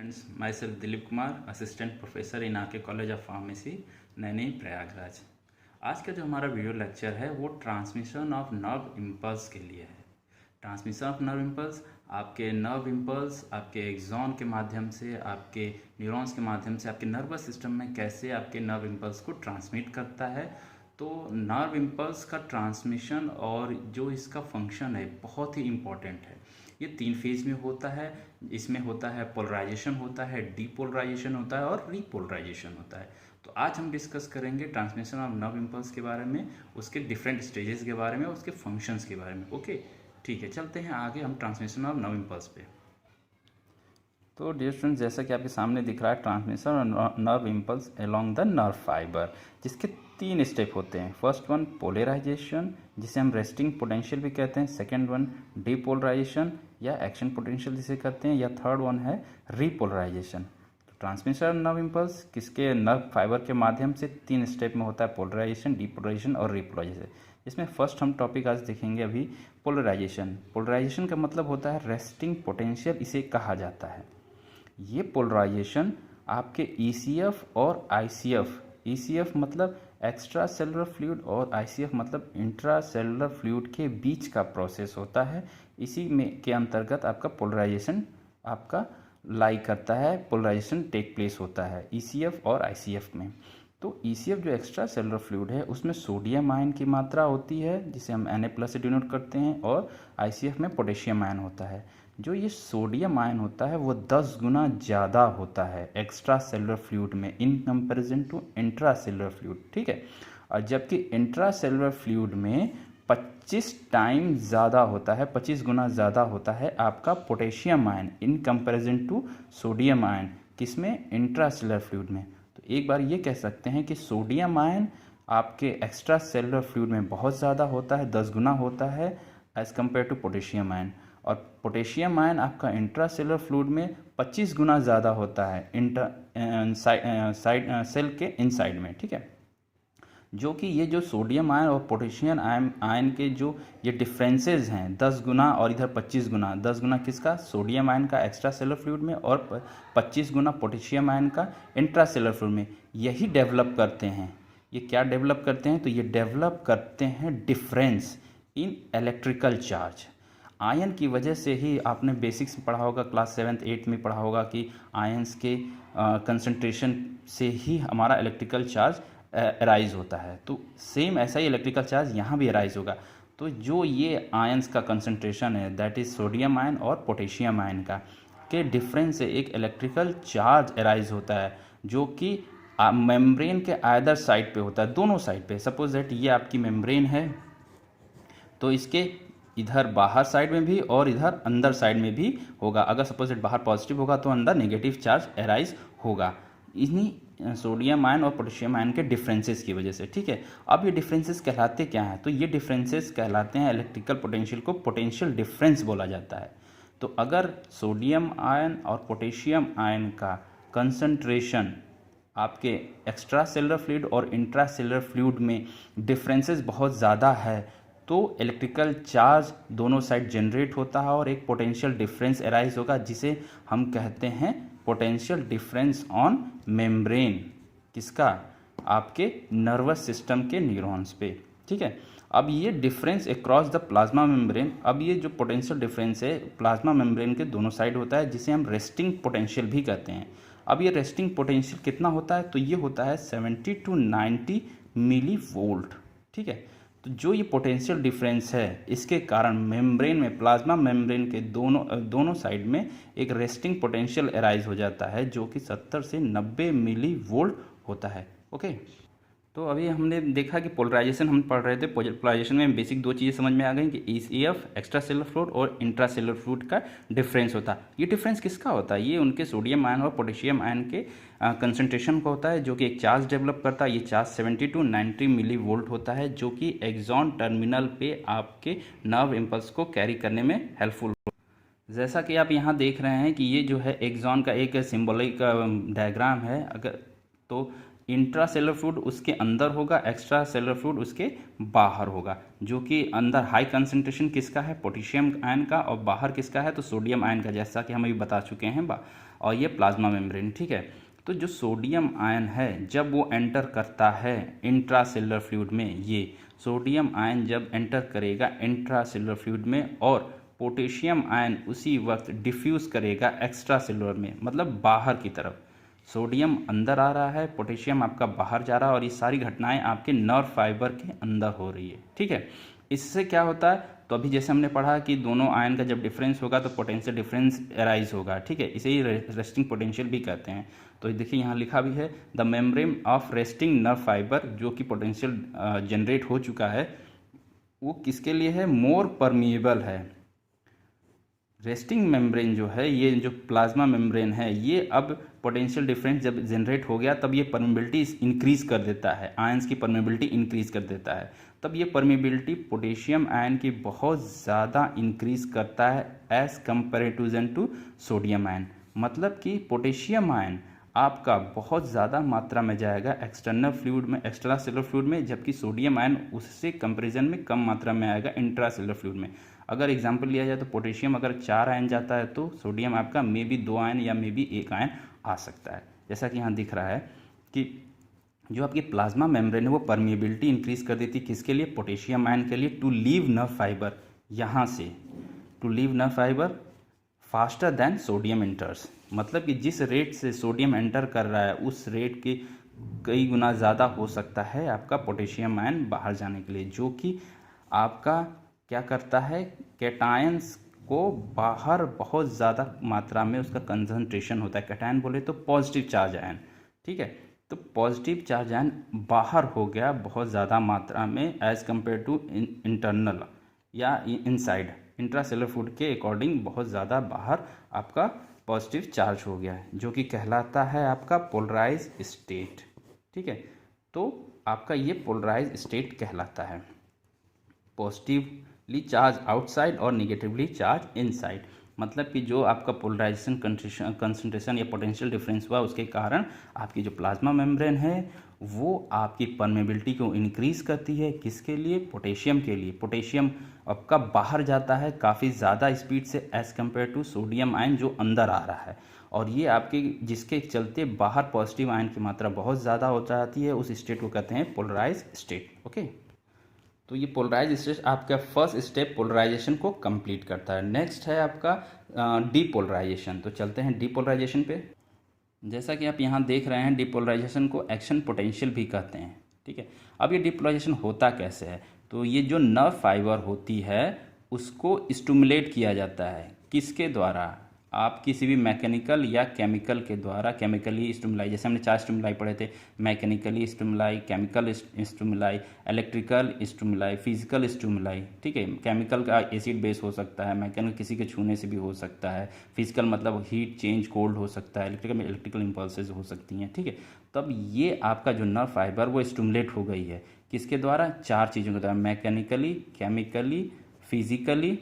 Friends, myself Dilip Kumar, assistant professor in आके college of pharmacy, Naini Prayagraj. आज का जो हमारा वीडियो लेक्चर है वो ट्रांसमिशन ऑफ नर्व इम्पल्स के लिए है। ट्रांसमिशन ऑफ नर्व इम्पल्स आपके नर्व इम्पल्स आपके एक्सॉन के माध्यम से, आपके न्यूरॉन्स के माध्यम से आपके नर्वस सिस्टम में कैसे आपके नर्व इम्पल्स को ट्रांसमिट करता है। तो नर्व इम्पल्स का ट्रांसमिशन और जो इसका फंक्शन है बहुत ही इम्पॉर्टेंट है। ये 3 फेज में होता है। इसमें होता है पोलराइजेशन, होता है डीपोलराइजेशन, होता है और रीपोलराइजेशन होता है। तो आज हम डिस्कस करेंगे ट्रांसमिशन ऑफ नर्व इम्पल्स के बारे में, उसके डिफरेंट स्टेजेस के बारे में, उसके फंक्शंस के बारे में। ओके, ठीक है, चलते हैं आगे हम ट्रांसमिशन ऑफ नर्व इम्पल्स पे। तो डियर स्टूडेंट्स, जैसा कि आपके सामने दिख रहा है transmission of nerve impulse along the nerve fibre, जिसके 3 स्टेप होते हैं। फर्स्ट वन पोलराइजेशन, जिसे हम रेस्टिंग पोटेंशियल भी कहते हैं। सेकेंड वन डीपोलराइजेशन या एक्शन पोटेंशियल जिसे कहते हैं, या थर्ड वन है रीपोलराइजेशन। तो ट्रांसमिशन ऑफ नर्व इम्पल्स किसके नर्व फाइबर के माध्यम से 3 स्टेप में होता है, पोलराइजेशन, डीपोलराइजेशन और रीपोलराइजेशन। इसमें फर्स्ट हम टॉपिक आज देखेंगे अभी पोलराइजेशन। पोलराइजेशन का मतलब होता है रेस्टिंग पोटेंशियल, इसे कहा जाता है। ये पोलराइजेशन आपके ईसीएफ और आईसीएफ, ईसीएफ मतलब एक्स्ट्रा सेलुलर फ्लूइड और आईसीएफ मतलब इंट्रा सेलुलर फ्लूइड के बीच का प्रोसेस होता है। इसी में के अंतर्गत आपका पोलराइजेशन आपका लाई करता है, पोलराइजेशन टेक प्लेस होता है ईसीएफ और आईसीएफ में। तो ईसीएफ जो एक्स्ट्रा सेलुलर फ्लूइड है उसमें सोडियम आयन की मात्रा होती है, जिसे हम Na+ से डिनोट करते हैं, और आईसीएफ में पोटेशियम आयन होता है। जो ये सोडियम आयन होता है वो 10 गुना ज़्यादा होता है एक्स्ट्रा सेलुलर फ्लूइड में in comparison to intra cellular fluid, ठीक है। और जबकि इंट्रा सेलुलर फ्लूइड में 25 टाइम ज़्यादा होता है, 25 गुना ज़्यादा होता है आपका potassium ion in comparison to sodium ion, किसमें, इंट्रा सेलुलर फ्लूइड में। तो एक बार ये कह सकते हैं कि सोडियम आयन आपके एक्स्ट्रा सेलुलर फ्लूइड में बहुत ज़्यादा होता है, 10 गुना होता है as compare to potassium ion. और पोटेशियम आयन आपका इंट्रा सेलुलर फ्लूइड में 25 गुना ज़्यादा होता है सेल के इनसाइड में, ठीक है। जो कि ये जो सोडियम आयन और पोटेशियम आयन के जो ये डिफरेंसेस हैं 10 गुना और इधर 25 गुना, 10 गुना किसका, सोडियम आयन का एक्स्ट्रा सेलुलर फ्लूइड में, और 25 गुना पोटेशियम आयन का इंट्रा सेलुलर फ्लूइड में, यही डेवलप करते हैं। ये क्या डेवलप करते हैं, तो ये डेवलप करते हैं difference in electrical charge. Ion की वजह से ही आपने बेसिक्स में पढ़ा होगा, क्लास 7th 8th में पढ़ा होगा कि आयंस के कंसंट्रेशन से ही हमारा इलेक्ट्रिकल चार्ज अराइज होता है। तो सेम ऐसा ही इलेक्ट्रिकल चार्ज यहाँ भी अराइज होगा। तो जो ये आयंस का कंसंट्रेशन है दैट इज़ सोडियम आयन और पोटेशियम आयन का के डिफरेंस से एक इलेक्ट्रिकल चार्ज अराइज होता है, जो कि मेम्ब्रेन के आइदर साइड पे होता है, दोनों साइड पे। सपोज दैट ये आपकी मेम्ब्रेन है, तो इसके इधर बाहर साइड में भी और इधर अंदर साइड में भी होगा। अगर सपोज बाहर पॉजिटिव होगा तो अंदर नेगेटिव चार्ज अराइज होगा, इन्हीं सोडियम आयन और पोटेशियम आयन के डिफरेंसेस की वजह से, ठीक है। अब ये डिफरेंसेस कहलाते क्या हैं, तो ये डिफरेंसेस कहलाते हैं इलेक्ट्रिकल पोटेंशियल को पोटेंशियल डिफरेंस बोला जाता है। तो अगर सोडियम आयन और पोटेशियम आयन का कंसंट्रेशन आपके एक्स्ट्रा सेलुलर फ्लूइड और इंट्रा सेलुलर फ्लूइड में डिफरेंसेस बहुत ज़्यादा है, तो इलेक्ट्रिकल चार्ज दोनों साइड जनरेट होता है और एक पोटेंशियल डिफरेंस अराइज होगा, जिसे हम कहते हैं पोटेंशियल डिफरेंस ऑन मेम्ब्रेन, किसका, आपके नर्वस सिस्टम के न्यूरॉन्स पे, ठीक है। अब ये difference across the plasma membrane, अब ये जो पोटेंशियल डिफरेंस है प्लाज्मा मेम्ब्रेन के दोनों साइड होता है, जिसे हम रेस्टिंग पोटेंशियल भी कहते हैं। अब ये रेस्टिंग पोटेंशियल कितना होता है, तो ये होता है 70 to 90 मिली वोल्ट, ठीक है। तो जो ये पोटेंशियल डिफरेंस है इसके कारण मेम्ब्रेन में, प्लाज्मा मेम्ब्रेन के दोनों साइड में एक रेस्टिंग पोटेंशियल अराइज हो जाता है, जो कि 70 से 90 मिली वोल्ट होता है, ओके। तो अभी हमने देखा कि पोलराइजेशन हम पढ़ रहे थे। पोलराइजेशन में बेसिक 2 चीज़ें समझ में आ गई कि ईसीएफ एक्स्ट्रा सेलुलर फ्लूइड और इंट्रा सेलुलर फ्लूइड का डिफरेंस होता है। ये डिफरेंस किसका होता है, ये उनके सोडियम आयन और पोटेशियम आयन के कंसंट्रेशन का होता है, जो कि एक चार्ज डेवलप करता है। ये चार्ज 70 to 90 मिली वोल्ट होता है, जो कि एक्सॉन टर्मिनल पे आपके नर्व इम्पल्स को कैरी करने में हेल्पफुल। जैसा कि आप यहाँ देख रहे हैं कि ये जो है एक्सॉन का एक सिंबॉलिक डायग्राम है। अगर तो इंट्रा सेलुलर फ्लूइड उसके अंदर होगा, एक्स्ट्रा सेलुलर फ्लूइड उसके बाहर होगा, जो कि अंदर हाई कंसंट्रेशन किसका है, पोटेशियम आयन का, और बाहर किसका है, तो सोडियम आयन का, जैसा कि हम अभी बता चुके हैं और ये प्लाज्मा मेम्ब्रेन, ठीक है। तो जो सोडियम आयन है जब वो एंटर करता है इंट्रासेलुलर फ्लूइड में, ये सोडियम आयन जब एंटर करेगा इंट्रासेलुलर फ्लूइड में और पोटेशियम आयन उसी वक्त डिफ्यूज़ करेगा एक्स्ट्रा सेलुलर में, मतलब बाहर की तरफ। सोडियम अंदर आ रहा है, पोटेशियम आपका बाहर जा रहा है और ये सारी घटनाएं आपके नर्व फाइबर के अंदर हो रही है, ठीक है। इससे क्या होता है, तो अभी जैसे हमने पढ़ा कि दोनों आयन का जब डिफरेंस होगा तो पोटेंशियल डिफरेंस एराइज होगा, ठीक है। इसे ही रेस्टिंग पोटेंशियल भी कहते हैं। तो देखिए यहाँ लिखा भी है the membrane of resting nerve fibre, जो कि पोटेंशियल जनरेट हो चुका है, वो किसके लिए है, मोर परमिएबल है। रेस्टिंग मेम्ब्रेन जो है, ये जो प्लाज्मा मेम्ब्रेन है, ये अब पोटेंशियल डिफरेंस जब जनरेट हो गया तब ये परमिबिलिटी इंक्रीज कर देता है, आयंस की परमिबिलिटी इंक्रीज कर देता है। तब ये परमिबिलिटी पोटेशियम आयन की बहुत ज़्यादा इंक्रीज करता है as comparative to sodium ion. मतलब कि पोटेशियम आयन आपका बहुत ज़्यादा मात्रा में जाएगा एक्सटर्नल फ्लूइड में, एक्स्ट्रा सेलुलर फ्लूइड में, जबकि सोडियम आयन उससे कंपेरिजन में कम मात्रा में आएगा इंट्रा सेलुलर फ्लूइड में। अगर एग्जांपल लिया जाए तो पोटेशियम अगर 4 आयन जाता है तो सोडियम आपका मे बी 2 आयन या मे बी 1 आयन आ सकता है। जैसा कि यहाँ दिख रहा है कि जो आपकी प्लाज्मा मेम्ब्रेन है वो परमिएबिलिटी इंक्रीज कर देती है, किसके लिए, पोटेशियम आयन के लिए, टू लीव नर्व फाइबर, यहाँ से to leave nerve fibre faster than sodium enters. मतलब कि जिस रेट से सोडियम एंटर कर रहा है उस रेट के कई गुना ज़्यादा हो सकता है आपका पोटेशियम आयन बाहर जाने के लिए, जो कि आपका क्या करता है, कैटायंस को बाहर बहुत ज़्यादा मात्रा में उसका कंसंट्रेशन होता है। कैटायन बोले तो पॉजिटिव चार्ज आयन, ठीक है। तो पॉजिटिव चार्ज आयन बाहर हो गया बहुत ज़्यादा मात्रा में एज़ कम्पेयर टू इंटरनल या इनसाइड, इंट्रासेलुलर फूड के अकॉर्डिंग बहुत ज़्यादा बाहर आपका पॉजिटिव चार्ज हो गया है, जो कि कहलाता है आपका पोलराइज स्टेट, ठीक है। तो आपका ये पोलराइज स्टेट कहलाता है, पॉजिटिवली चार्ज आउटसाइड और निगेटिवली चार्ज इनसाइड। मतलब कि जो आपका पोलराइजेशन कंसंट्रेशन या पोटेंशियल डिफरेंस हुआ उसके कारण आपकी जो प्लाज्मा मेम्ब्रेन है वो आपकी परमेबिलिटी को इंक्रीज करती है, किसके लिए, पोटेशियम के लिए। पोटेशियम आपका बाहर जाता है काफ़ी ज़्यादा स्पीड से as compare to sodium ion जो अंदर आ रहा है, और ये आपके जिसके चलते बाहर पॉजिटिव आयन की मात्रा बहुत ज़्यादा हो जाती है, उस स्टेट को कहते हैं पोलराइज स्टेट, ओके। तो ये पोलराइज स्टेट आपका फर्स्ट स्टेप पोलराइजेशन को कंप्लीट करता है। नेक्स्ट है आपका डीपोलराइजेशन। तो चलते हैं डीपोलराइजेशन पे। जैसा कि आप यहाँ देख रहे हैं, डीपोलराइजेशन को एक्शन पोटेंशियल भी कहते हैं, ठीक है। अब ये डीपोलराइजेशन होता कैसे है, तो ये जो नर्व फाइबर होती है उसको स्टिमुलेट किया जाता है, किसके द्वारा, आप किसी भी मैकेनिकल या केमिकल के द्वारा। केमिकली स्टिमुलाई, जैसे हमने 4 स्टिमुलाई पढ़े थे, mechanically stimuli, chemical stimuli, electrical stimuli, physical stimuli, ठीक है। केमिकल का एसिड बेस हो सकता है, मैकेनिकल किसी के छूने से भी हो सकता है, फिजिकल मतलब हीट चेंज कोल्ड हो सकता है, इलेक्ट्रिकल में इलेक्ट्रिकल इम्पल्सेस हो सकती हैं, ठीक है। तब ये आपका जो नर्व फाइबर वो स्टिमुलेट हो गई है, किसके द्वारा, 4 चीज़ों के द्वारा, मैकेनिकली, केमिकली, फिजिकली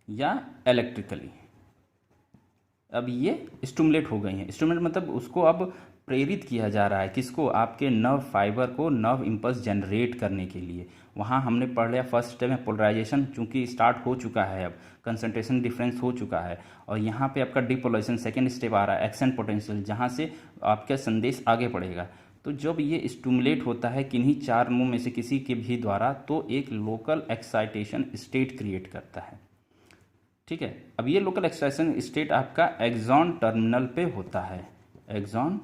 या इलेक्ट्रिकली। अब ये स्टिमुलेट हो गई हैं। स्टिमुलेट मतलब उसको अब प्रेरित किया जा रहा है, किसको, आपके नर्व फाइबर को नर्व इम्पल्स जनरेट करने के लिए। वहाँ हमने पढ़ लिया फर्स्ट स्टेप में पोलराइजेशन, चूंकि स्टार्ट हो चुका है, अब कंसंट्रेशन डिफरेंस हो चुका है, और यहाँ पे आपका डीपोलराइजेशन सेकेंड स्टेप आ रहा है, एक्शन पोटेंशियल, जहाँ से आपका संदेश आगे बढ़ेगा। तो जब ये स्टिमुलेट होता है किन्हीं 4 मुंह में से किसी के भी द्वारा, तो एक लोकल एक्साइटेशन स्टेट क्रिएट करता है, ठीक है। अब ये लोकल एक्साइटेशन स्टेट आपका एक्सॉन टर्मिनल पे होता है, एक्सॉन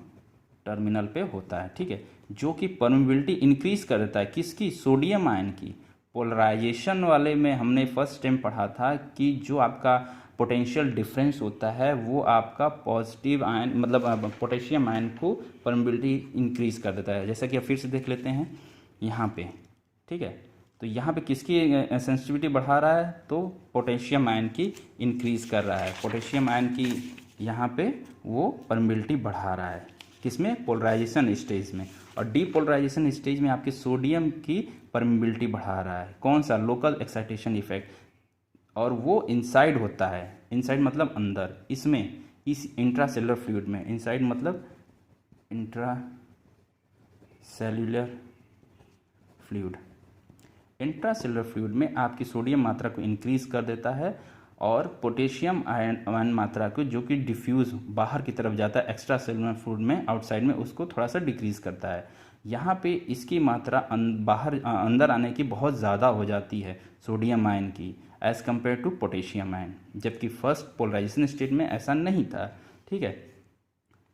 टर्मिनल पे होता है, ठीक है, जो कि परमिबिलिटी इंक्रीज कर देता है, किसकी, सोडियम आयन की। पोलराइजेशन वाले में हमने फर्स्ट टाइम पढ़ा था कि जो आपका पोटेंशियल डिफरेंस होता है वो आपका पॉजिटिव आयन मतलब पोटेशियम आयन को परमिबिलिटी इंक्रीज कर देता है। जैसा कि आप फिर से देख लेते हैं यहाँ पे, ठीक है। तो यहाँ पे किसकी सेंसिटिविटी बढ़ा रहा है, तो पोटेशियम आयन की इंक्रीज कर रहा है, पोटेशियम आयन की यहाँ पे वो परमिबिलिटी बढ़ा रहा है, किसमें, पोलराइजेशन स्टेज में। और डीपोलराइजेशन स्टेज में आपके सोडियम की परमिबिलिटी बढ़ा रहा है, कौन सा, लोकल एक्साइटेशन इफेक्ट, और वो इनसाइड होता है, इनसाइड मतलब अंदर, इसमें, इस इंट्रासेलुलर फ्लूइड में, इनसाइड मतलब इंट्रासेल्युलर फ्लूइड, इंट्रासेलुलर फ्लूइड में आपकी सोडियम मात्रा को इंक्रीज कर देता है, और पोटेशियम आयन मात्रा को जो कि डिफ्यूज़ बाहर की तरफ जाता है एक्स्ट्रा सेलुलर फ्लूइड में आउटसाइड में, उसको थोड़ा सा डिक्रीज़ करता है। यहाँ पे इसकी मात्रा बाहर अंदर आने की बहुत ज़्यादा हो जाती है सोडियम आयन की as compare to potassium ion, जबकि फर्स्ट पोलराइजेशन स्टेट में ऐसा नहीं था। ठीक है,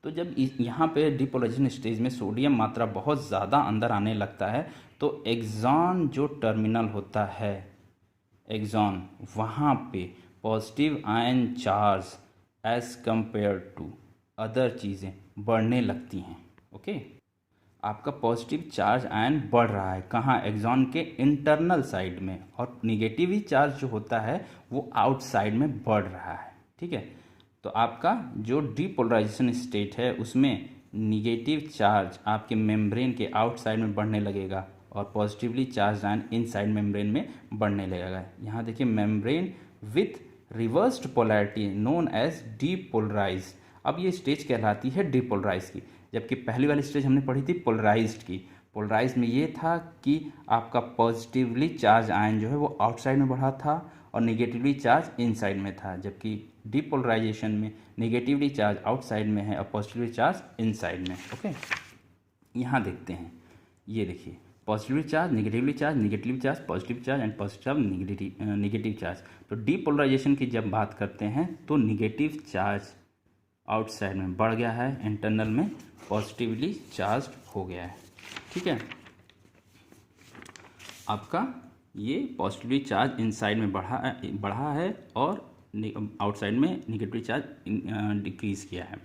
तो जब यहाँ पे डिपोलराइजेशन स्टेज में सोडियम मात्रा बहुत ज़्यादा अंदर आने लगता है तो एक्सॉन जो टर्मिनल होता है एक्सॉन, वहाँ पे positive ion charge as compare to other चीज़ें बढ़ने लगती हैं। ओके, आपका पॉजिटिव चार्ज आयन बढ़ रहा है कहाँ, एक्सॉन के इंटरनल साइड में, और निगेटिव चार्ज जो होता है वो आउटसाइड में बढ़ रहा है। ठीक है, तो आपका जो डीपोलराइजेशन स्टेट है उसमें निगेटिव चार्ज आपके मेम्ब्रेन के आउटसाइड में बढ़ने लगेगा और positively charge ion inside membrane में बढ़ने लगेगा। यहाँ देखिए membrane with reversed polarity known as depolarize. अब ये स्टेज कहलाती है डीपोलराइज की, जबकि पहली वाली स्टेज हमने पढ़ी थी पोलराइज्ड की। पोलराइज में ये था कि आपका पॉजिटिवली चार्ज आयन जो है वो आउटसाइड में बढ़ा था और निगेटिवली चार्ज इनसाइड में था, जबकि डीपोलराइजेशन में निगेटिवली चार्ज आउटसाइड में है और पॉजिटिवली चार्ज इनसाइड में। ओके, यहाँ देखते हैं, ये देखिए positively charge, negatively charge, positive charge and positive charge, negative charge. तो डीपोलराइजेशन की जब बात करते हैं तो निगेटिव चार्ज आउटसाइड में बढ़ गया है, इंटरनल में पॉजिटिवली चार्ज हो गया है। ठीक है, आपका ये पॉजिटिवली चार्ज इनसाइड में बढ़ा है और आउटसाइड में निगेटिव चार्ज डिक्रीज किया है।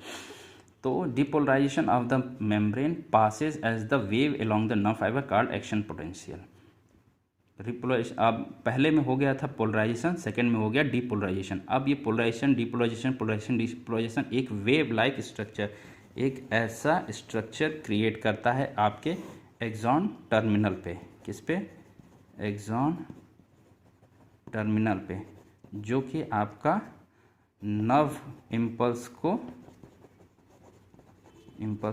तो depolarization of the membrane passes as the wave along the nerve fibre called action potential. Repolarization अब पहले में हो गया था पोलराइजेशन, सेकेंड में हो गया डिपोलराइजेशन। अब ये पोलराइजेशन डिपोलराइजेशन एक वेव लाइक स्ट्रक्चर, एक ऐसा स्ट्रक्चर क्रिएट करता है आपके एक्सॉन टर्मिनल पे। किस पे? एक्सॉन टर्मिनल पे, जो कि आपका नर्व इम्पल्स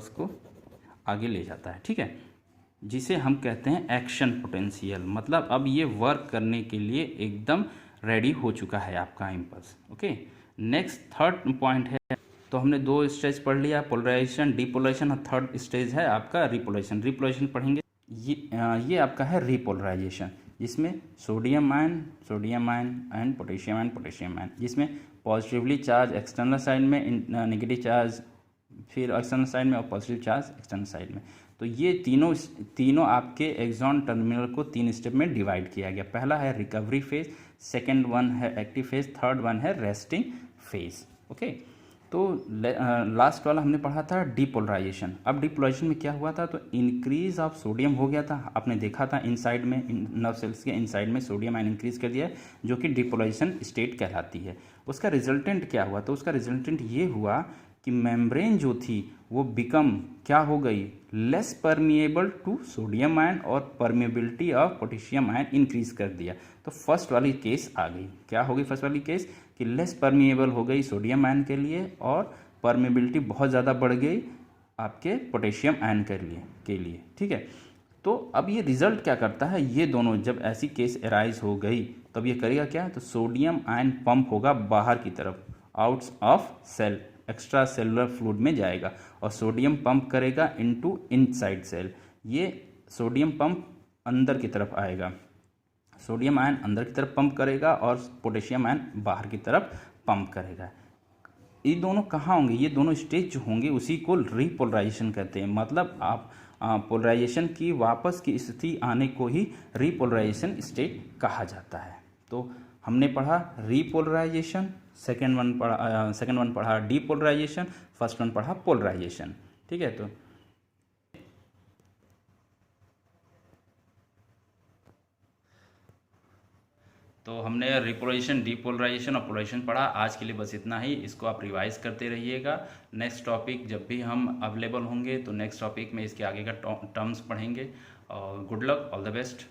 को आगे ले जाता है। ठीक है, जिसे हम कहते हैं एक्शन पोटेंशियल। मतलब अब ये वर्क करने के लिए एकदम रेडी हो चुका है आपका impulse. Okay, next third point है, तो हमने दो स्टेज पढ़ लिया, पोलराइजेशन, डिपोलराइजेशन, और थर्ड स्टेज है आपका रिपोलराइजेशन। रिपोलराइजेशन पढ़ेंगे, ये आपका है रिपोलराइजेशन, जिसमें sodium ion and potassium ion, जिसमें पॉजिटिवली चार्ज एक्सटर्नल साइड में, नेगेटिव चार्ज फिर एक्सटर्नल साइड में और पॉजिटिव चार्ज एक्सटर्नल साइड में। तो ये तीनों आपके एक्सॉन टर्मिनल को 3 स्टेप में डिवाइड किया गया। पहला है रिकवरी फेज, सेकेंड वन है एक्टिव फेज, थर्ड वन है रेस्टिंग फेज। ओके, तो लास्ट वाला हमने पढ़ा था डिपोलराइजेशन। अब डिपोलराइजेशन में क्या हुआ था, तो इंक्रीज ऑफ सोडियम हो गया था, आपने देखा था इनसाइड में, नर्व सेल्स के इनसाइड में सोडियम आयन इंक्रीज कर दिया, जो कि डिपोलराइजेशन स्टेट कहलाती है। उसका रिजल्टेंट क्या हुआ, तो उसका रिजल्टेंट ये हुआ कि मेम्ब्रेन जो थी वो बिकम क्या हो गई, less permeable to sodium ion, और permeability of potassium ion increase कर दिया। तो फर्स्ट वाली केस आ गई, क्या हो गई फर्स्ट वाली केस, कि लेस परमिएबल हो गई सोडियम आयन के लिए और परमिएबिलिटी बहुत ज़्यादा बढ़ गई आपके पोटेशियम आयन के लिए। ठीक है, तो अब ये रिजल्ट क्या करता है, ये दोनों जब ऐसी केस अराइज हो गई तब ये करेगा क्या, तो सोडियम आयन पंप होगा बाहर की तरफ, out of cell, extra cellular fluid में जाएगा, और सोडियम पंप करेगा इनटू इनसाइड सेल। ये सोडियम पंप अंदर की तरफ आएगा, सोडियम आयन अंदर की तरफ पंप करेगा और पोटेशियम आयन बाहर की तरफ पंप करेगा। ये दोनों कहाँ होंगे, ये दोनों स्टेज जो होंगे उसी को रिपोलराइजेशन कहते हैं। मतलब आप पोलराइजेशन की वापस की स्थिति आने को ही रिपोलराइजेशन स्टेट कहा जाता है। तो हमने पढ़ा रिपोलराइजेशन, सेकेंड वन पढ़ा डीपोलराइजेशन, फर्स्ट वन पढ़ा पोलराइजेशन। ठीक है, तो हमने रिपोलराइजेशन, डीपोलराइजेशन और पोलराइजेशन पढ़ा। आज के लिए बस इतना ही, इसको आप रिवाइज करते रहिएगा। नेक्स्ट टॉपिक जब भी हम अवेलेबल होंगे तो नेक्स्ट टॉपिक में इसके आगे का टर्म्स पढ़ेंगे। और good luck, all the best.